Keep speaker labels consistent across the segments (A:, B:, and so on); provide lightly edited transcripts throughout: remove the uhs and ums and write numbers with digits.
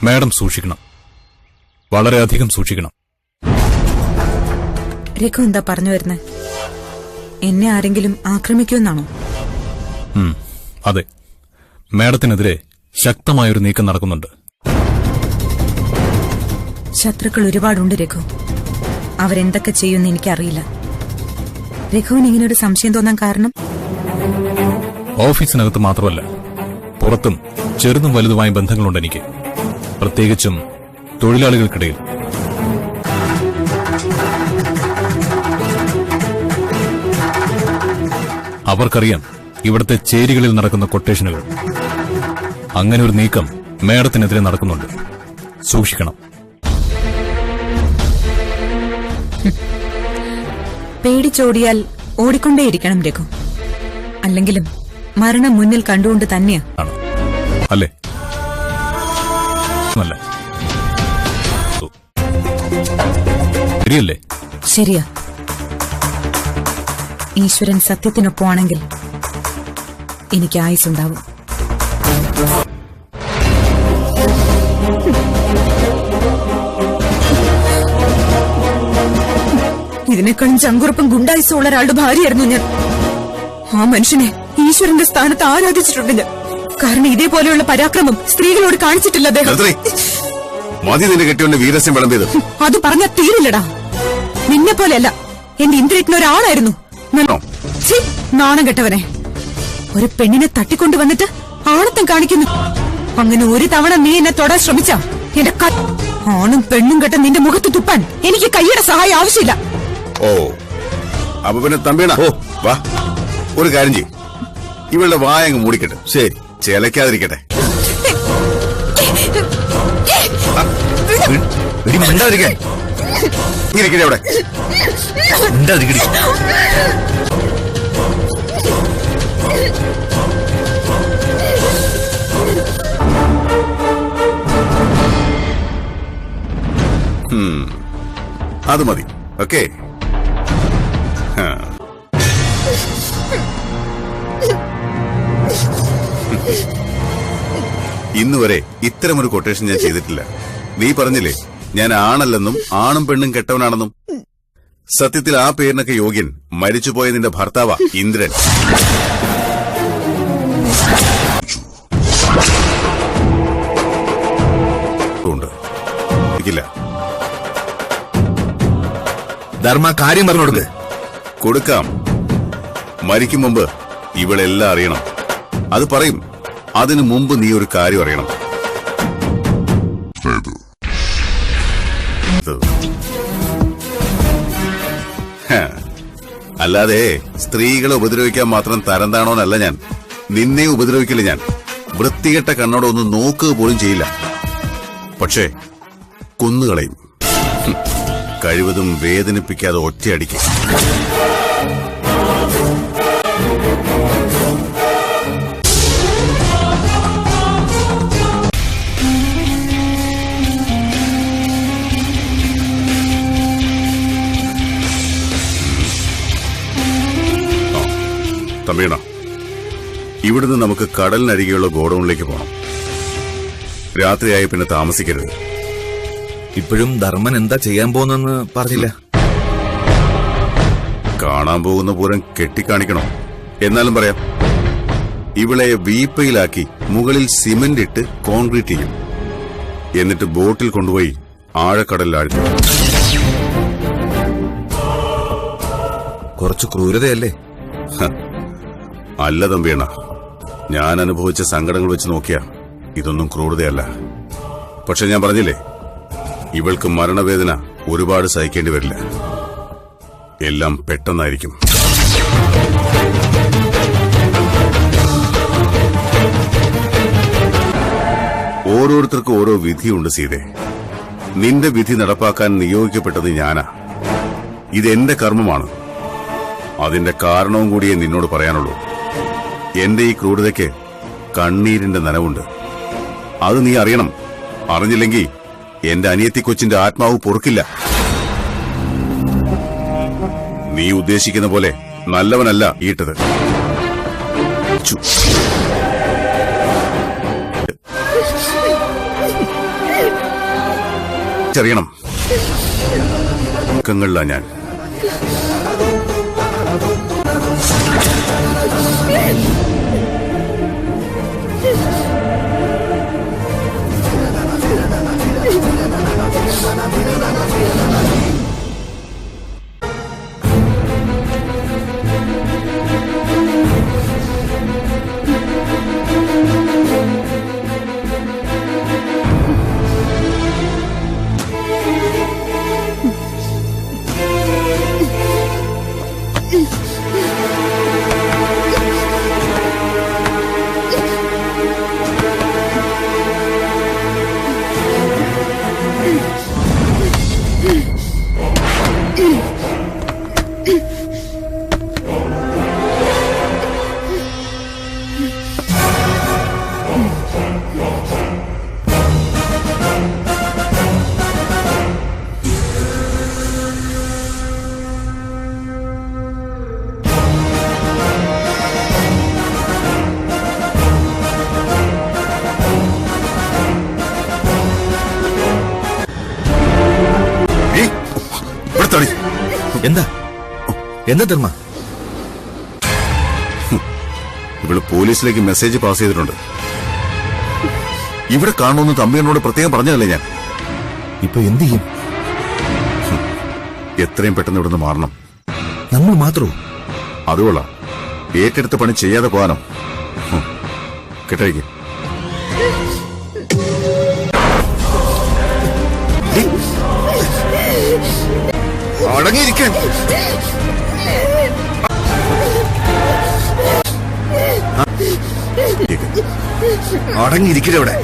A: Madam സൂക്ഷിക്കണം, വളരെയധികം സൂക്ഷിക്കണം.
B: രഘു എന്താ പറഞ്ഞു വരുന്നത്? എന്നെ ആരെങ്കിലും ആക്രമിക്കുമെന്നാണോ?
A: അതെ, മാഡത്തിനെതിരെ ശക്തമായൊരു നീക്കം നടക്കുന്നുണ്ട്.
B: ശത്രുക്കൾ ഒരുപാടുണ്ട് രഘു. അവരെന്തൊക്കെ ചെയ്യുമെന്ന് എനിക്കറിയില്ല. രഘുവിന് ഇങ്ങനൊരു സംശയം തോന്നാൻ കാരണം?
A: ഓഫീസിനകത്ത് മാത്രമല്ല, പുറത്തും ചെറുതും വലുതുമായ ബന്ധങ്ങളുണ്ട് എനിക്ക്, പ്രത്യേകിച്ചും തൊഴിലാളികൾക്കിടയിൽ. അവർക്കറിയാം ഇവിടുത്തെ ചേരികളിൽ നടക്കുന്ന കൊട്ടേഷനുകൾ. അങ്ങനെ ഒരു നീക്കം മേഡത്തിനെതിരെ നടക്കുന്നുണ്ട്. സൂക്ഷിക്കണം.
B: പേടിച്ചോടിയാൽ ഓടിക്കൊണ്ടേയിരിക്കണം രഘു. അല്ലെങ്കിലും മരണം മുന്നിൽ കണ്ടുകൊണ്ട് തന്നെയാ.
A: അല്ലേ? ശരിയല്ലേ?
B: ശരിയാ. ഈശ്വരൻ സത്യത്തിനൊപ്പമാണെങ്കിൽ എനിക്ക് ആയുസ്സുണ്ടാവും. ഇതിനേക്കാളും ചങ്കുറപ്പും ഗുണ്ടായുസും ഉള്ള ഒരാളുടെ ഭാര്യയായിരുന്നു ഞാൻ. ആ മനുഷ്യനെ ഈശ്വരന്റെ സ്ഥാനത്ത് ആരാധിച്ചിട്ടുണ്ട് ഞാൻ. കാരണം ഇതേപോലെയുള്ള പരാക്രമം സ്ത്രീകളോട് കാണിച്ചിട്ടില്ല അദ്ദേഹം. അത് പറഞ്ഞാൽ തീരില്ലടാ. നിന്നെ പോലെയല്ല, എന്റെ ഇന്ദ്രേട്ടൻ ഒരാളായിരുന്നു. നാണം കെട്ടവനെ. ഒരു പെണ്ണിനെ തട്ടിക്കൊണ്ടുവന്നിട്ട് ആണത്തം കാണിക്കുന്നു. അങ്ങനെ ഒരു തവണ നീ എന്നെ തൊടാൻ ശ്രമിച്ച എന്റെ ആണും പെണ്ണും കെട്ട നിന്റെ മുഖത്ത് തുപ്പാൻ എനിക്ക് കൈയുടെ സഹായം ആവശ്യമില്ല.
C: ഓ, അപ്പൊ പിന്നെ തമ്പിയണ, വാ, ഒരു കാര്യം ചെയ്യും, ഇവളുടെ വായങ്ങ് മൂടിക്കട്ടെ. ശരി, ചേലക്കാതിരിക്കട്ടെ. മിണ്ടാതിരിക്കാൻ ഇരിക്കട്ടെ അവിടെ. മിണ്ടാതിരിക്കടി. അത് മതി. ഓക്കെ, ഇന്നുവരെ ഇത്തരമൊരു കൊട്ടേഷൻ ഞാൻ ചെയ്തിട്ടില്ല. നീ പറഞ്ഞില്ലേ ഞാൻ ആണല്ലെന്നും ആണും പെണ്ണും കെട്ടവനാണെന്നും. സത്യത്തിൽ ആ പേരിനൊക്കെ യോഗ്യൻ മരിച്ചുപോയ നിന്റെ ഭർത്താവാ ഇന്ദ്രൻ.
D: ധർമ്മ കാര്യം പറഞ്ഞു കൊടുക്ക്.
C: കൊടുക്കാം. മരിക്കും മുമ്പ് ഇവളെല്ലാം അറിയണം. അത് പറയും. അതിനു മുമ്പ് നീ ഒരു കാര്യം അറിയണം. അല്ലാതെ സ്ത്രീകളെ ഉപദ്രവിക്കാൻ മാത്രം തരം താണോന്നല്ല ഞാൻ. നിന്നെ ഉപദ്രവിക്കില്ല ഞാൻ. വൃത്തികെട്ട കണ്ണോടെ ഒന്നും നോക്കുക പോലും ചെയ്യില്ല. പക്ഷേ കൊന്നുകളയും. കഴിവതും വേദനിപ്പിക്കാതെ ഒറ്റയടിക്കും. തമ്പീണ, ഇവിടുന്ന് നമുക്ക് കടലിനരികെയുള്ള ഗോഡൌണിലേക്ക് പോകണം. രാത്രിയായി പിന്നെ താമസിക്കരുത്.
D: ഇപ്പോഴും ധർമ്മൻ എന്താ ചെയ്യാൻ പോകുന്നെന്ന് പറഞ്ഞില്ല.
C: കാണാൻ പോകുന്ന പൂരം കെട്ടിക്കാണിക്കണോ? എന്നാലും പറയാം. ഇവളെ വീപ്പയിലാക്കി മുകളിൽ സിമന്റ് ഇട്ട് കോൺക്രീറ്റ് ചെയ്യും. എന്നിട്ട് ബോട്ടിൽ കൊണ്ടുപോയി ആഴക്കടലിൽ ആഴ്ത്തും.
D: കുറച്ച് ക്രൂരതയല്ലേ?
C: അല്ല തമ്പിയണ്ണ, ഞാൻ അനുഭവിച്ച സങ്കടങ്ങൾ വെച്ച് നോക്കിയാ ഇതൊന്നും ക്രൂരതയല്ല. പക്ഷെ ഞാൻ പറഞ്ഞില്ലേ, ഇവൾക്ക് മരണവേദന ഒരുപാട് സഹിക്കേണ്ടി വരില്ല. എല്ലാം പെട്ടെന്നായിരിക്കും. ഓരോരുത്തർക്കും ഓരോ വിധിയുണ്ട് സീതേ. നിന്റെ വിധി നടപ്പാക്കാൻ നിയോഗിക്കപ്പെട്ടത് ഞാനാ. ഇതെന്റെ കർമ്മമാണ്. അതിന്റെ കാരണവും കൂടിയേ നിന്നോട് പറയാനുള്ളൂ. എന്റെ ഈ ക്രൂരതയ്ക്ക് കണ്ണീരിന്റെ നനവുണ്ട്. അത് നീ അറിയണം. അറിഞ്ഞില്ലെങ്കിൽ എന്റെ അനിയത്തി കൊച്ചിന്റെ ആത്മാവ് പൊറുക്കില്ല. നീ ഉദ്ദേശിക്കുന്ന പോലെ നല്ലവനല്ല ഈട്ടത്. അറിയണം. ങ്ങളിലാ ഞാൻ.
D: എന്താ എന്താ ധർമ്മ?
C: ഇവള് പോലീസിലേക്ക് മെസ്സേജ് പാസ് ചെയ്തിട്ടുണ്ട്. ഇവിടെ കാണുമെന്ന് തമ്പിയനോട് പ്രത്യേകം പറഞ്ഞതല്ലേ ഞാൻ.
D: ഇപ്പൊ എന്ത് ചെയ്യും?
C: എത്രയും പെട്ടെന്ന് ഇവിടുന്ന് മാറണം.
D: നമ്മൾ മാത്രമോ?
C: അതുകൊള്ളാം. ഏറ്റെടുത്ത പണി ചെയ്യാതെ പോകാനോ? കേട്ടേക്ക്.
D: അടങ്ങിയിരിക്കാൻ. അടങ്ങിയിരിക്കില്ല ഇവിടെ.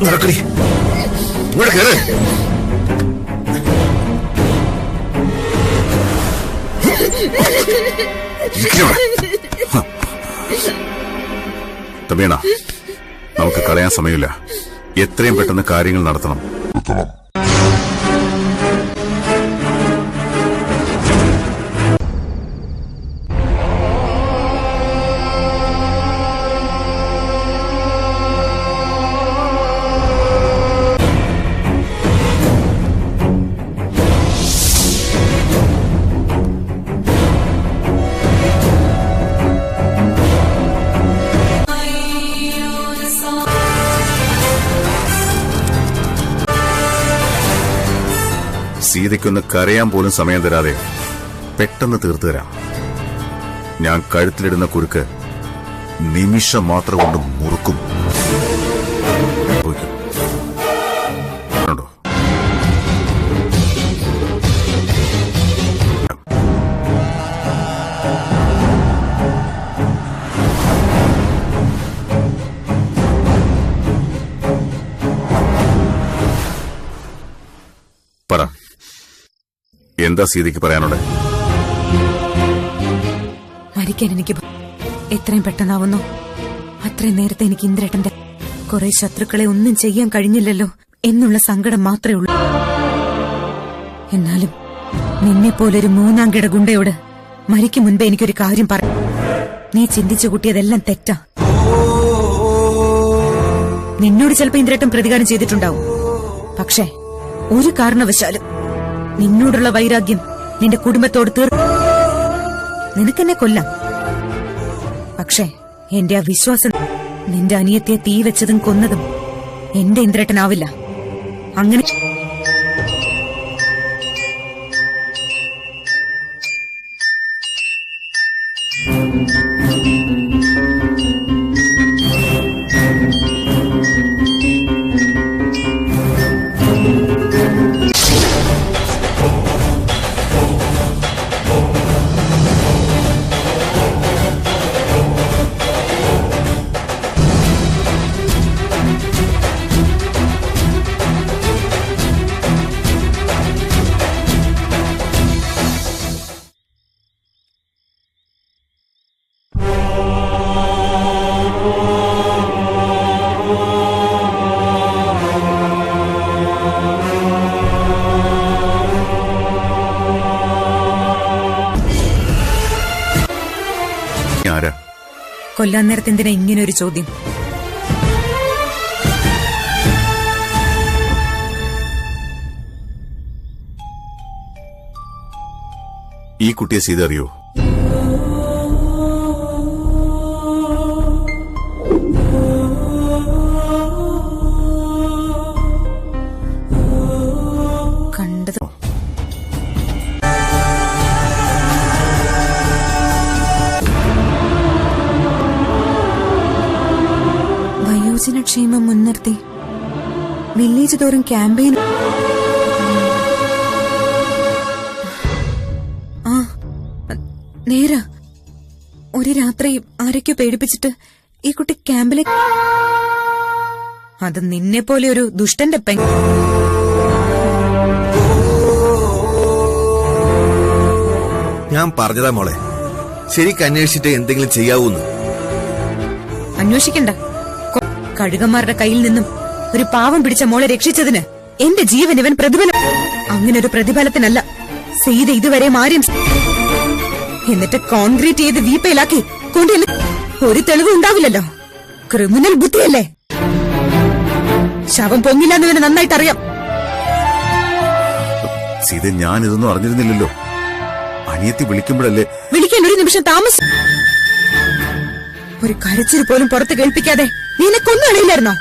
D: നടക്കടി. ഇവിടെ കയറ്.
C: തമ്പിയണ, നമുക്ക് കളയാൻ സമയമില്ല. എത്രയും പെട്ടെന്ന് കാര്യങ്ങൾ നടത്തണം. സീതയ്ക്കൊന്ന് കരയാൻ പോലും സമയം തരാതെ പെട്ടെന്ന് തീർത്തു തരാം. ഞാൻ കഴുത്തിലിടുന്ന കുരുക്ക് നിമിഷം മാത്രം കൊണ്ട് മുറുക്കും. പറ, എന്താ സീതയ്ക്ക് പറയാനുള്ളത്?
B: മരിക്കാൻ എനിക്ക് എത്രയും പെട്ടെന്നാവുന്നു അത്രയും നേരത്തെ എനിക്ക് ഇന്ദ്രേട്ടന്റെ കുറെ ശത്രുക്കളെ ഒന്നും ചെയ്യാൻ കഴിഞ്ഞില്ലല്ലോ എന്നുള്ള സങ്കടം മാത്രമേ ഉള്ളൂ. എന്നാലും നിന്നെ പോലൊരു മൂന്നാം കിട ഗുണ്ടയോട് മരിക്കും മുൻപേ എനിക്കൊരു കാര്യം പറ. നീ ചിന്തിച്ചു കൂട്ടിയതെല്ലാം തെറ്റാ. നിന്നോട് ചിലപ്പോ ഇന്ദ്രേട്ടൻ പ്രതികാരം ചെയ്തിട്ടുണ്ടാവും. പക്ഷേ ഒരു കാരണവശാലും നിന്നോടുള്ള വൈരാഗ്യം നിന്റെ കുടുംബത്തോട് നിനക്കെന്നെ കൊല്ലാം. പക്ഷേ എന്റെ ആ വിശ്വാസം നിന്റെ അനിയത്തെ തീ വെച്ചതും കൊന്നതും എന്റെ ഇന്ദ്രേട്ടനാവില്ല. അങ്ങനെ കൊല്ലാൻ നേരത്തെ എന്തിനാ ഇങ്ങനെ ഒരു ചോദ്യം?
C: ഈ കുട്ടിയെ സീത അറിയോ?
B: കണ്ടത് വയോജനക്ഷേമം മുൻനിർത്തി വില്ലേജ് തോറും ക്യാമ്പയിൻ. ആ നേരാ, ഒരു രാത്രി ആരൊക്കെയോ പേടിപ്പിച്ചിട്ട് ഈ കുട്ടി ക്യാമ്പിലേക്ക്. അത് നിന്നെ പോലെ ഒരു ദുഷ്ടന്റെ
D: ഞാൻ പറഞ്ഞതാ മോളെ, ശരിക്കും അന്വേഷിച്ചിട്ട് എന്തെങ്കിലും ചെയ്യാവൂന്ന്.
B: അന്വേഷിക്കണ്ട. കഴുകന്മാരുടെ കയ്യിൽ നിന്നും ഒരു പാവം പിടിച്ച മോളെ രക്ഷിച്ചതിന് എന്റെ ജീവൻ ഇവൻ പ്രതിഫലം. അങ്ങനെ ഒരു പ്രതിഫലത്തിനല്ല സീത ഇതുവരെ ആരും. എന്നിട്ട് കോൺക്രീറ്റ് ചെയ്ത് വീപ്പയിലാക്കി കൊണ്ടുവന്ന് ഒരു തെളിവ് ഉണ്ടാവില്ലല്ലോ. ക്രിമിനൽ ബുദ്ധിയല്ലേ? ശവം പൊങ്ങില്ലെന്ന് ഇവന് നന്നായിട്ട് അറിയാം.
C: സീത, ഞാൻ ഇതൊന്നും അറിഞ്ഞിരുന്നില്ലല്ലോ. അനിയത്തി വിളിക്കുമ്പോഴല്ലേ.
B: വിളിക്കാൻ ഒരു നിമിഷം താമസം. ഒരു കരച്ചിൽ പോലും പുറത്ത് കേൾപ്പിക്കാതെ നിന്നെ കൊന്നുകളയില്ലായിരുന്നോ?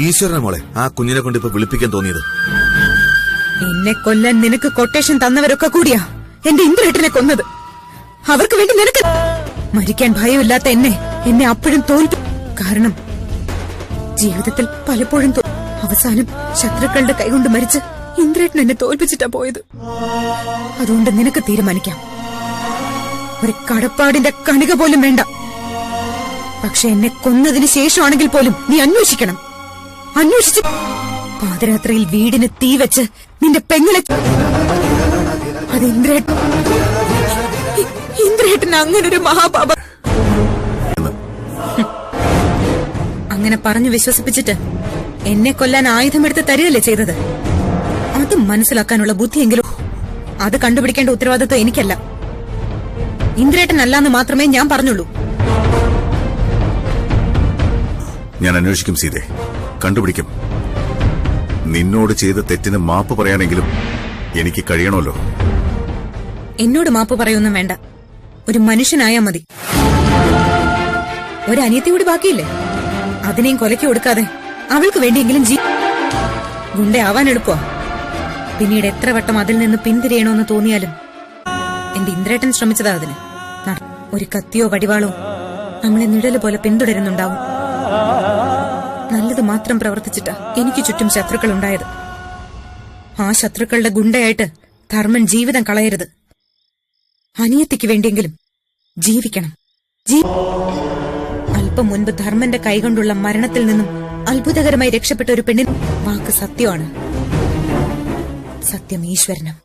D: ഈശ്വരനെ മോളെ, ആ കുഞ്ഞിനെ കൊണ്ട് ഇപ്പൊ വിളിപ്പിക്കാൻ തോന്നിയത്.
B: എന്നെ കൊല്ലാൻ നിനക്ക് കൊട്ടേഷൻ തന്നവരൊക്കെ കൂടിയാ എന്റെ ഇന്ദ്രേട്ടനെ കൊന്നത്. അവർക്ക് വേണ്ടി നിനക്ക് മരിക്കാൻ ഭയമില്ലാത്ത എന്നെ അപ്പോഴും തോൽപ്പി. കാരണം ജീവിതത്തിൽ പലപ്പോഴും അവസാനം ശത്രുക്കളുടെ കൈകൊണ്ട് മരിച്ച് ഇന്ദ്രേട്ടൻ എന്നെ തോൽപ്പിച്ചിട്ടാ പോയത്. അതുകൊണ്ട് നിനക്ക് തീരുമാനിക്കാം. ഒരു കടപ്പാടിന്റെ കണിക പോലും വേണ്ട. പക്ഷെ എന്നെ കൊന്നതിന് ശേഷമാണെങ്കിൽ പോലും നീ അന്വേഷിക്കണം. അന്വേഷിച്ച് പാതിരാത്രിയിൽ വീടിന് തീ വെച്ച് നിന്റെ പെങ്ങളെ. അത് ഇന്ദ്രേട്ടന് അങ്ങനൊരു മഹാപാപ. അങ്ങനെ പറഞ്ഞു വിശ്വസിപ്പിച്ചിട്ട് എന്നെ കൊല്ലാൻ ആയുധമെടുത്ത് തരികയല്ലേ ചെയ്തത്. അത് മനസ്സിലാക്കാനുള്ള ബുദ്ധിയെങ്കിലും അത് കണ്ടുപിടിക്കേണ്ട ഉത്തരവാദിത്വം എനിക്കല്ല. ഇന്ദ്രേട്ടനല്ലാന്ന് മാത്രമേ ഞാൻ പറഞ്ഞുള്ളൂ.
C: ഞാൻ അന്വേഷിക്കും സീതേ, കണ്ടുപിടിക്കും. നിന്നോട് ചെയ്ത തെറ്റിന് മാപ്പ് പറയാനെങ്കിലും എനിക്ക് കഴിയണമല്ലോ.
B: എന്നോട് മാപ്പ് പറയൊന്നും വേണ്ട. ഒരു മനുഷ്യനായാ മതി. ഒരു അനിയത്തി കൂടി ബാക്കിയില്ലേ? അതിനെയും കൊലയ്ക്ക് കൊടുക്കാതെ അവൾക്ക് വേണ്ടിയെങ്കിലും ഗുണ്ടയാവാൻ എളുപ്പമാ. പിന്നീട് എത്ര വട്ടം അതിൽ നിന്ന് പിന്തിരിയണോന്ന് തോന്നിയാലും എന്റെ ഇന്ദ്രേട്ടൻ ശ്രമിച്ചതാ അതിന്. ഒരു കത്തിയോ വടിവാളോ നമ്മളെ നിഴല് പോലെ പിന്തുടരുന്നുണ്ടാവും. നല്ലത് മാത്രം പ്രവർത്തിച്ചിട്ടാ എനിക്ക് ചുറ്റും ശത്രുക്കൾ ഉണ്ടായത്. ആ ശത്രുക്കളുടെ ഗുണ്ടയായിട്ട് ധർമ്മൻ ജീവിതം കളയരുത്. അനിയത്തിക്ക് വേണ്ടിയെങ്കിലും ജീവിക്കണം. അല്പം മുൻപ് ധർമ്മന്റെ കൈകൊണ്ടുള്ള മരണത്തിൽ നിന്നും അത്ഭുതകരമായി രക്ഷപ്പെട്ട ഒരു പെണ്ണിൻ വാക്ക് സത്യമാണ്. സത്യം ഈശ്വരനും.